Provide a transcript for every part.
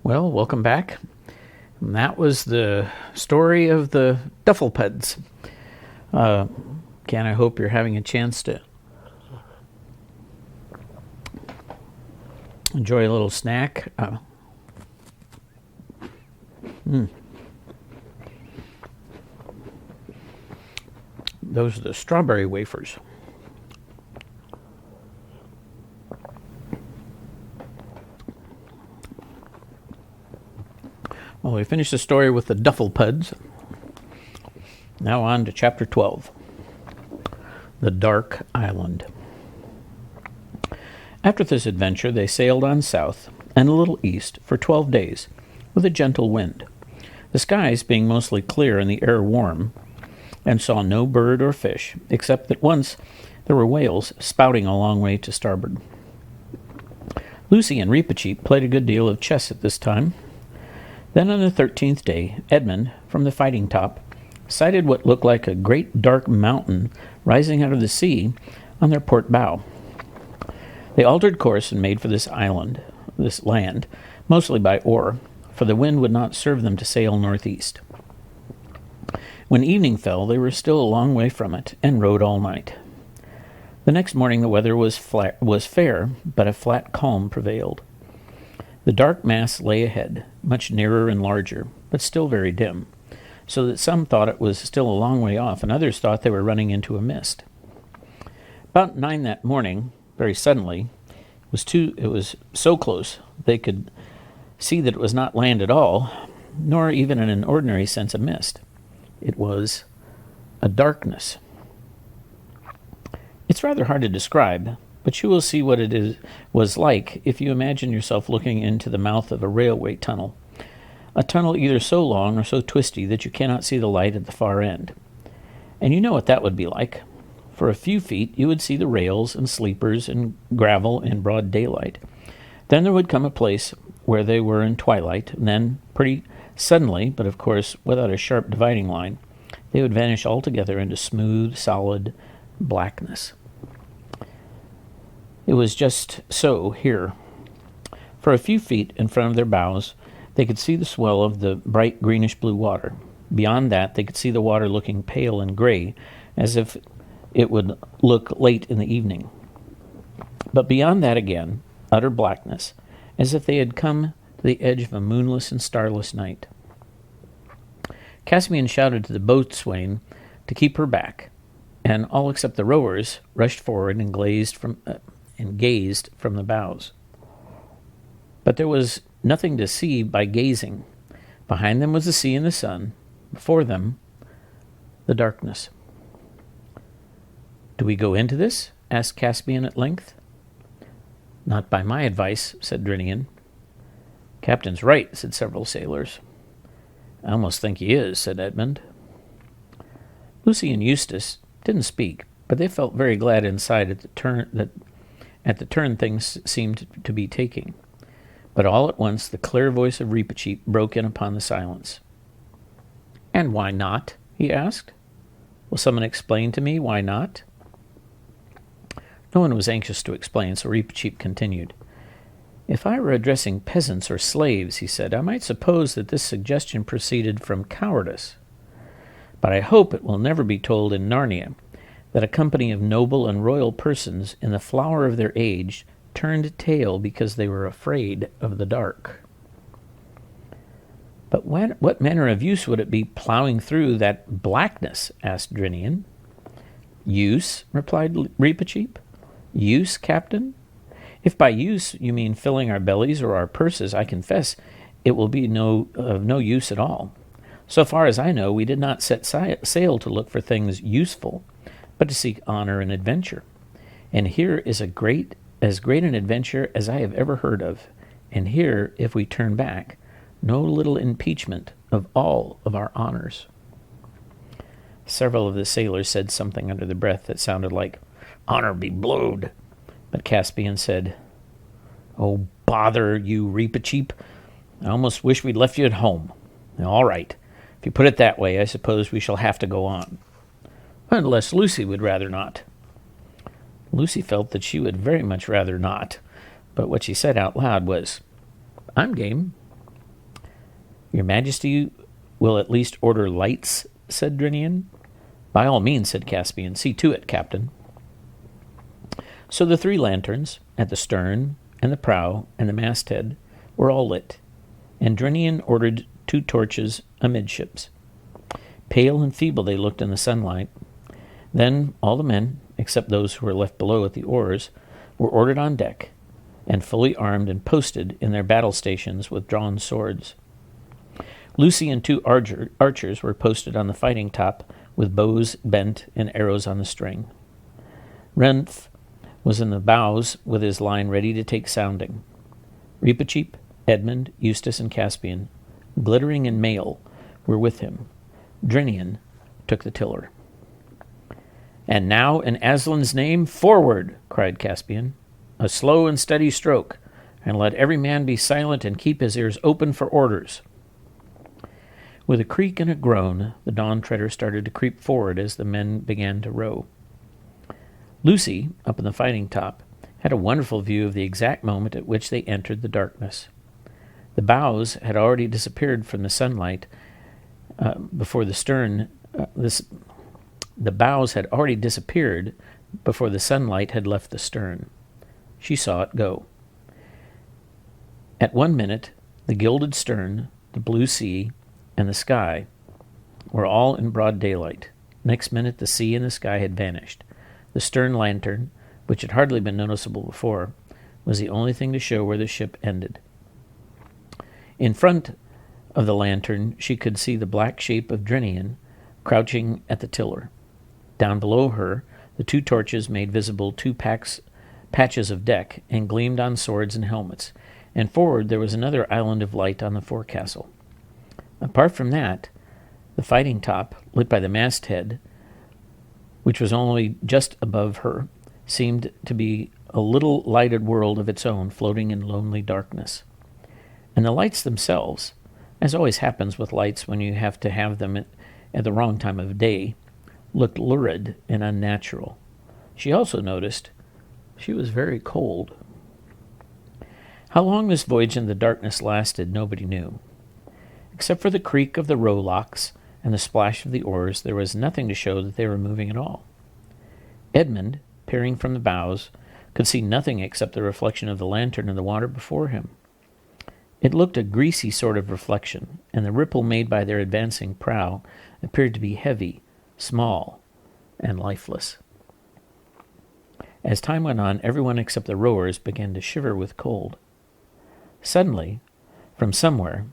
Well, welcome back. And that was the story of the Duffelpuds. Ken, I hope you're having a chance to enjoy a little snack. Those are the strawberry wafers. Well, we finished the story with the Duffelpuds. Now on to chapter 12. The Dark Island. After this adventure, they sailed on south and a little east for 12 days with a gentle wind, the skies being mostly clear and the air warm, and saw no bird or fish, except that once there were whales spouting a long way to starboard. Lucy and Reepicheep played a good deal of chess at this time. Then on the 13th day, Edmund, from the fighting top, sighted what looked like a great dark mountain rising out of the sea on their port bow. They altered course and made for this land, mostly by oar, for the wind would not serve them to sail northeast. When evening fell, they were still a long way from it, and rowed all night. The next morning the weather was fair, but a flat calm prevailed. The dark mass lay ahead, much nearer and larger, but still very dim, so that some thought it was still a long way off, and others thought they were running into a mist. About 9 that morning, very suddenly, it was so close they could see that it was not land at all, nor even in an ordinary sense a mist. It was a darkness. It's rather hard to describe, but you will see what was like if you imagine yourself looking into the mouth of a railway tunnel, a tunnel either so long or so twisty that you cannot see the light at the far end. And you know what that would be like. For a few feet you would see the rails and sleepers and gravel in broad daylight. Then there would come a place where they were in twilight, and then, pretty suddenly, but of course without a sharp dividing line, they would vanish altogether into smooth, solid blackness. It was just so here. For a few feet in front of their bows, they could see the swell of the bright greenish-blue water. Beyond that, they could see the water looking pale and gray, as if it would look late in the evening. But beyond that again, utter blackness, as if they had come to the edge of a moonless and starless night. Caspian shouted to the boatswain to keep her back, and all except the rowers rushed forward and gazed from the bows. But there was nothing to see by gazing. Behind them was the sea and the sun. Before them, the darkness. "Do we go into this?" asked Caspian at length. "Not by my advice," said Drinian. "Captain's right," said several sailors. "I almost think he is," said Edmund. Lucy and Eustace didn't speak, but they felt very glad inside at the turn things seemed to be taking. But all at once the clear voice of Reepicheep broke in upon the silence. "And why not?" he asked. "Will someone explain to me why not?" No one was anxious to explain, so Reepicheep continued. "If I were addressing peasants or slaves," he said, "I might suppose that this suggestion proceeded from cowardice. But I hope it will never be told in Narnia that a company of noble and royal persons in the flower of their age turned tail because they were afraid of the dark." "But what manner of use would it be plowing through that blackness?" asked Drinian. "Use?" replied Reepicheep. "Use, Captain? If by use you mean filling our bellies or our purses, I confess it will be of no use at all. So far as I know, we did not set sail to look for things useful, but to seek honor and adventure. And here is as great an adventure as I have ever heard of. And here, if we turn back, no little impeachment of all of our honors." Several of the sailors said something under the breath that sounded like, "Honor be blowed." But Caspian said, "Oh, bother you, Reepicheep. I almost wish we'd left you at home. All right. If you put it that way, I suppose we shall have to go on. Unless Lucy would rather not." Lucy felt that she would very much rather not, but what she said out loud was, "I'm game." Your Majesty will at least order lights, said Drinian. By all means, said Caspian. See to it, Captain. So the 3 lanterns, at the stern and the prow and the masthead, were all lit, and Drinian ordered 2 torches amidships. Pale and feeble they looked in the sunlight. Then all the men, except those who were left below at the oars, were ordered on deck, and fully armed and posted in their battle stations with drawn swords. Lucy and 2 archers were posted on the fighting top with bows bent and arrows on the string. Renf was in the bows with his line ready to take sounding. Reepicheep, Edmund, Eustace, and Caspian, glittering in mail, were with him. Drinian took the tiller. "And now, in Aslan's name, forward!" cried Caspian. "A slow and steady stroke, and let every man be silent and keep his ears open for orders." With a creak and a groan, the Dawn Treader started to creep forward as the men began to row. Lucy, up in the fighting top, had a wonderful view of the exact moment at which they entered the darkness. The bows had already disappeared from the sunlight before the stern. The bows had already disappeared before the sunlight had left the stern. She saw it go. At 1 minute, the gilded stern, the blue sea, and the sky were all in broad daylight. Next minute, the sea and the sky had vanished. The stern lantern, which had hardly been noticeable before, was the only thing to show where the ship ended. In front of the lantern, she could see the black shape of Drinian crouching at the tiller. Down below her, the 2 torches made visible 2 patches of deck and gleamed on swords and helmets, and forward there was another island of light on the forecastle. Apart from that, the fighting top, lit by the masthead, which was only just above her, seemed to be a little lighted world of its own floating in lonely darkness. And the lights themselves, as always happens with lights when you have to have them at the wrong time of day, looked lurid and unnatural. She also noticed she was very cold. How long this voyage in the darkness lasted, nobody knew. Except for the creak of the rowlocks and the splash of the oars, there was nothing to show that they were moving at all. Edmund, peering from the bows, could see nothing except the reflection of the lantern in the water before him. It looked a greasy sort of reflection, and the ripple made by their advancing prow appeared to be heavy, small, and lifeless. As time went on, everyone except the rowers began to shiver with cold. Suddenly, from somewhere,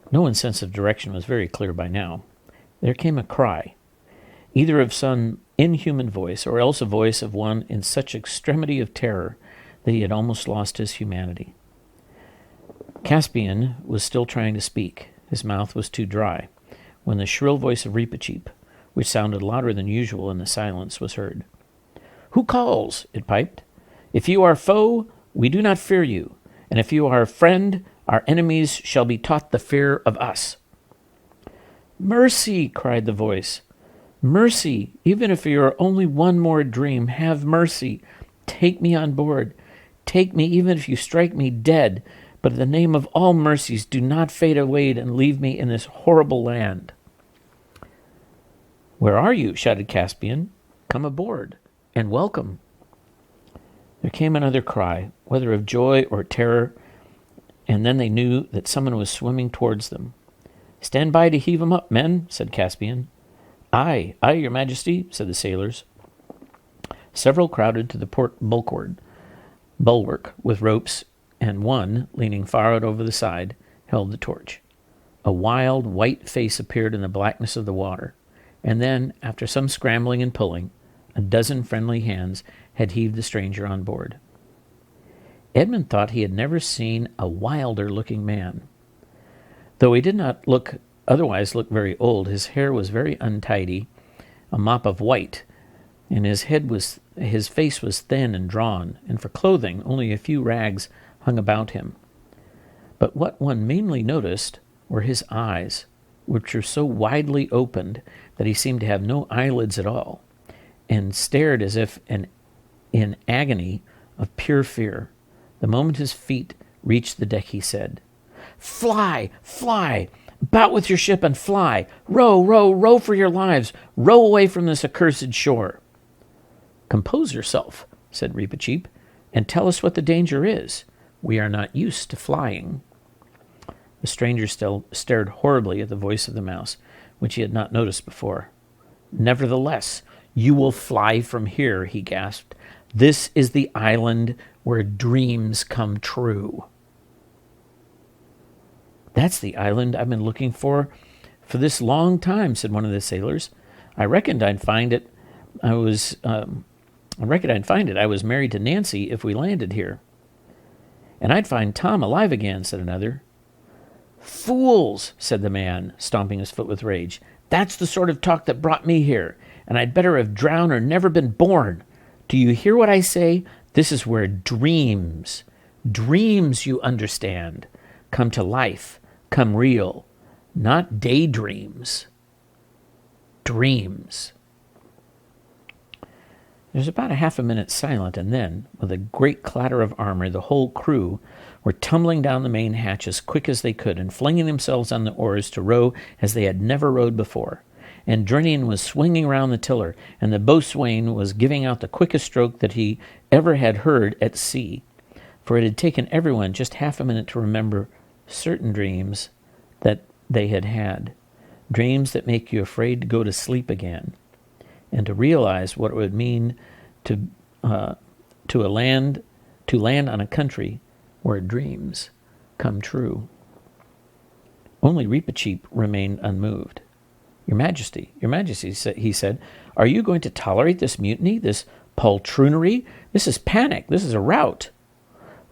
no one's sense of direction was very clear by now, there came a cry, either of some inhuman voice or else a voice of one in such extremity of terror that he had almost lost his humanity. Caspian was still trying to speak. His mouth was too dry, when the shrill voice of Reepicheep, which sounded louder than usual in the silence, was heard. "Who calls?" it piped. "If you are foe, we do not fear you, and if you are friend, our enemies shall be taught the fear of us." "Mercy!" cried the voice. "Mercy! Even if you are only one more dream, have mercy. Take me on board. Take me even if you strike me dead. But in the name of all mercies, do not fade away and leave me in this horrible land." "Where are you?" shouted Caspian. "Come aboard, and welcome." There came another cry, whether of joy or terror, and then they knew that someone was swimming towards them. "Stand by to heave him up, men," said Caspian. "Aye, aye, your Majesty," said the sailors. Several crowded to the port bulwark with ropes, and one, leaning far out over the side, held the torch. A wild, white face appeared in the blackness of the water, and then, after some scrambling and pulling, a dozen friendly hands had heaved the stranger on board. Edmund thought he had never seen a wilder-looking man. Though he did not otherwise look very old, his hair was very untidy, a mop of white, and his face was thin and drawn, and for clothing only a few rags hung about him. But what one mainly noticed were his eyes, which were so widely opened that he seemed to have no eyelids at all, and stared as if in agony of pure fear. The moment his feet reached the deck, he said, "Fly! Fly! About with your ship and fly! Row, row, row for your lives! Row away from this accursed shore!" "Compose yourself," said Reepicheep, "and tell us what the danger is. We are not used to flying." The stranger still stared horribly at the voice of the mouse, which he had not noticed before. "Nevertheless, you will fly from here," he gasped. "This is the island where dreams come true." "That's the island I've been looking for this long time," said one of the sailors. I reckoned I'd find it. I reckoned I'd find it. I was married to Nancy if we landed here." "And I'd find Tom alive again," said another. "Fools," said the man, stomping his foot with rage. "That's the sort of talk that brought me here, and I'd better have drowned or never been born. Do you hear what I say? This is where dreams, you understand, come to life, come real, not daydreams. Dreams." There was about a half a minute silent, and then, with a great clatter of armor, the whole crew were tumbling down the main hatch as quick as they could and flinging themselves on the oars to row as they had never rowed before. And Drinian was swinging round the tiller, and the boatswain was giving out the quickest stroke that he ever had heard at sea, for it had taken everyone just half a minute to remember certain dreams that they had had, dreams that make you afraid to go to sleep again, and to realize what it would mean to land on a country where dreams come true. Only Reepicheep remained unmoved. Your Majesty, he said, "are you going to tolerate this mutiny, this poltroonery? This is panic. This is a rout."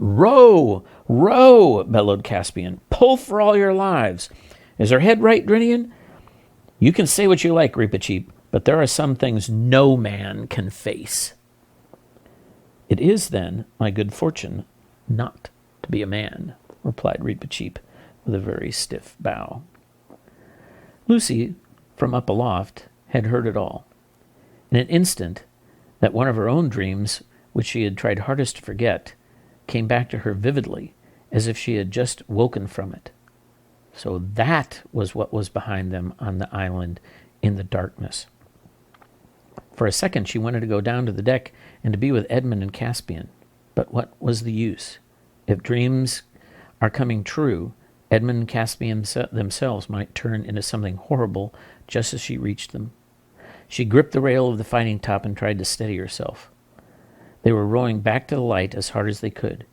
"Row! Row!" bellowed Caspian. "Pull for all your lives. Is our head right, Drinian?" "You can say what you like, Reepicheep, but there are some things no man can face." "It is, then, my good fortune not to be a man," replied Reepicheep with a very stiff bow. Lucy, from up aloft, had heard it all. In an instant, that one of her own dreams, which she had tried hardest to forget, came back to her vividly, as if she had just woken from it. So that was what was behind them on the island in the darkness. For a second she wanted to go down to the deck and to be with Edmund and Caspian. But what was the use? If dreams are coming true, Edmund and Caspian themselves might turn into something horrible just as she reached them. She gripped the rail of the fighting top and tried to steady herself. They were rowing back to the light as hard as they could.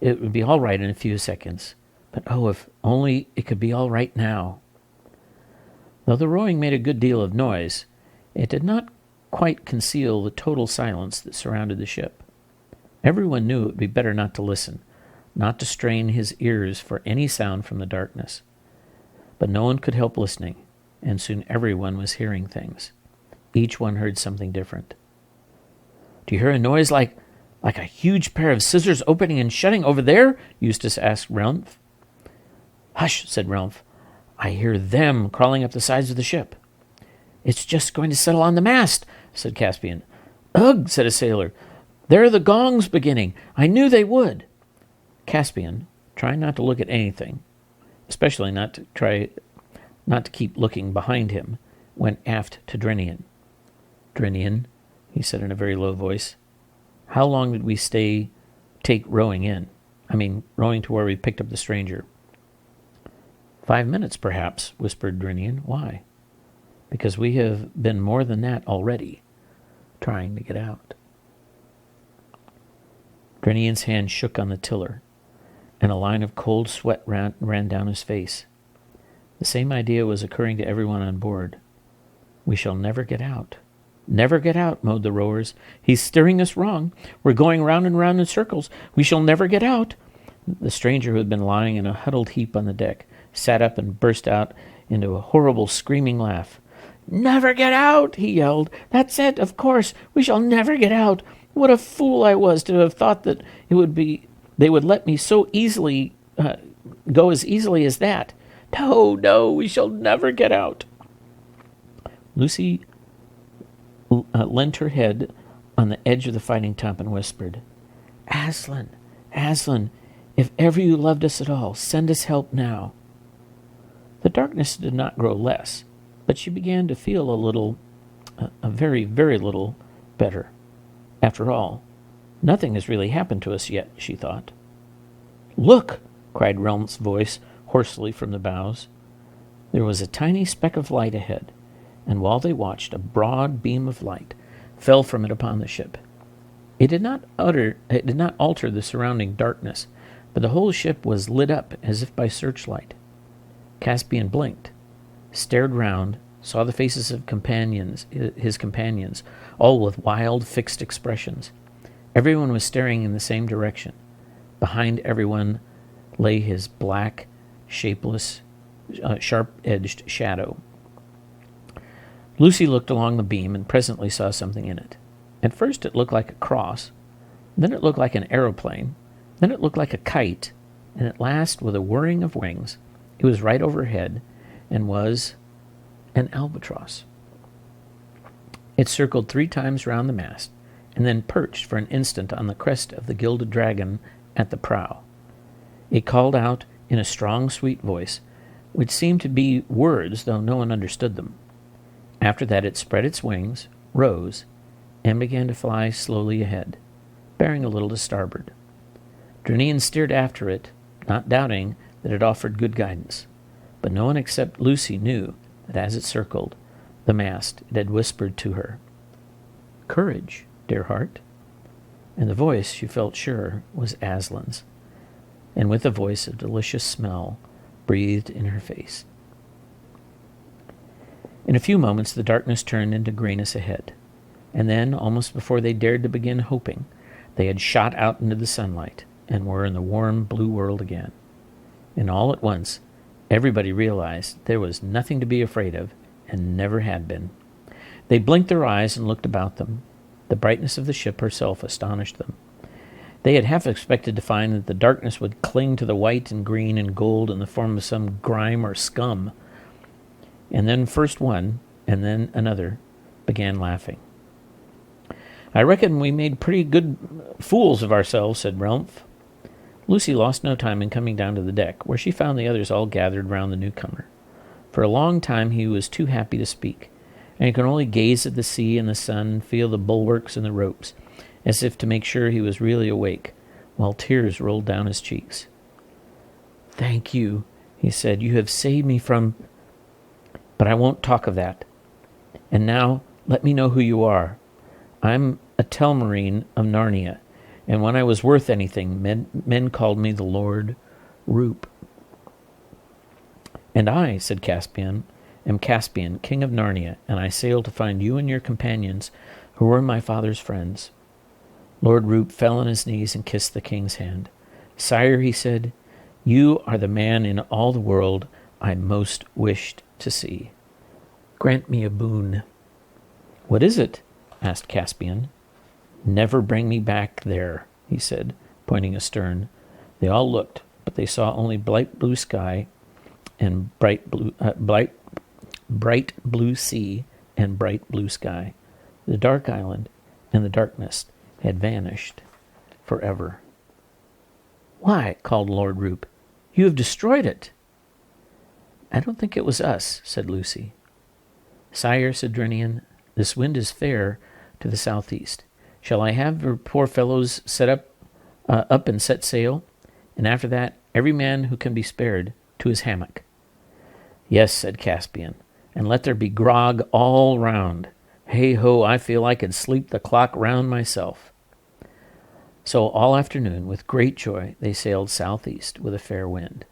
It would be all right in a few seconds. But oh, if only it could be all right now. Though the rowing made a good deal of noise, it did not quite conceal the total silence that surrounded the ship. Everyone knew it would be better not to listen, not to strain his ears for any sound from the darkness. But no one could help listening, and soon everyone was hearing things. Each one heard something different. "Do you hear a noise like a huge pair of scissors opening and shutting over there?" Eustace asked Relf. "Hush," said Relf. "I hear them crawling up the sides of the ship." "It's just going to settle on the mast," said Caspian. "Ugh," said a sailor. "There are the gongs beginning. I knew they would." Caspian, trying not to look at anything, especially not to keep looking behind him, went aft to Drinian. "Drinian," he said in a very low voice, "how long did we take rowing in? Rowing to where we picked up the stranger?" "5 minutes, perhaps," whispered Drinian. "Why?" "Because we have been more than that already, trying to get out." Drinian's hand shook on the tiller, and a line of cold sweat ran down his face. The same idea was occurring to everyone on board. "We shall never get out." "Never get out," moaned the rowers. "He's steering us wrong. We're going round and round in circles. We shall never get out." The stranger, who had been lying in a huddled heap on the deck, sat up and burst out into a horrible screaming laugh. "Never get out!" he yelled. "That's it, of course. We shall never get out. What a fool I was to have thought that they would let me so easily go as easily as that. No, we shall never get out." Lucy leant her head on the edge of the fighting top and whispered, Aslan, if ever you loved us at all, send us help now." The darkness did not grow less, but she began to feel a very, very little better. After all, nothing has really happened to us yet, she thought. "Look!" cried Relm's voice hoarsely from the bows. There was a tiny speck of light ahead, and while they watched, a broad beam of light fell from it upon the ship. It did not alter the surrounding darkness, but the whole ship was lit up as if by searchlight. Caspian blinked, stared round, saw the faces of his companions, all with wild, fixed expressions. Everyone was staring in the same direction. Behind everyone lay his black, shapeless, sharp-edged shadow. Lucy looked along the beam and presently saw something in it. At first it looked like a cross, then it looked like an aeroplane, then it looked like a kite, and at last, with a whirring of wings, it was right overhead and was an albatross. It circled 3 times round the mast, and then perched for an instant on the crest of the gilded dragon at the prow. It called out in a strong, sweet voice, which seemed to be words, though no one understood them. After that it spread its wings, rose, and began to fly slowly ahead, bearing a little to starboard. Drinian steered after it, not doubting that it offered good guidance, but no one except Lucy knew that as it circled the mast it had whispered to her, "Courage, dear heart." And the voice, she felt sure, was Aslan's, and with a voice of delicious smell breathed in her face. In a few moments the darkness turned into grayness ahead, and then, almost before they dared to begin hoping, they had shot out into the sunlight and were in the warm blue world again. And all at once everybody realized there was nothing to be afraid of, and never had been. They blinked their eyes and looked about them. The brightness of the ship herself astonished them. They had half expected to find that the darkness would cling to the white and green and gold in the form of some grime or scum. And then first one, and then another, began laughing. "I reckon we made pretty good fools of ourselves," said Relmph. Lucy lost no time in coming down to the deck, where she found the others all gathered round the newcomer. For a long time he was too happy to speak, and he could only gaze at the sea and the sun and feel the bulwarks and the ropes, as if to make sure he was really awake, while tears rolled down his cheeks. "Thank you," he said. "You have saved me from... But I won't talk of that. And now let me know who you are. I'm a Telmarine of Narnia, and when I was worth anything, men called me the Lord Roop." "And I," said Caspian, "am Caspian, king of Narnia, and I sail to find you and your companions who were my father's friends." Lord Roop fell on his knees and kissed the king's hand. "Sire," he said, "you are the man in all the world I most wished to see. Grant me a boon." "What is it?" asked Caspian. "Never bring me back there," he said, pointing astern. They all looked, but they saw only bright blue sky and bright blue sea and bright blue sky. The dark island and the darkness had vanished forever. "Why," called Lord Roop, "you have destroyed it." "I don't think it was us," said Lucy. "Sire," said Drinian, "this wind is fair to the southeast. Shall I have your poor fellows set up and set sail? And after that, every man who can be spared to his hammock." "Yes," said Caspian, "and let there be grog all round. Hey-ho, I feel I could sleep the clock round myself." So all afternoon, with great joy, they sailed southeast with a fair wind.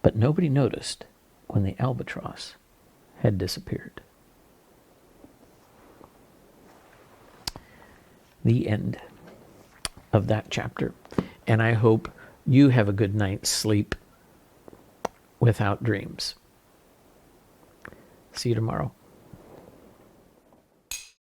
But nobody noticed when the albatross had disappeared. The end of that chapter. And I hope you have a good night's sleep without dreams. See you tomorrow.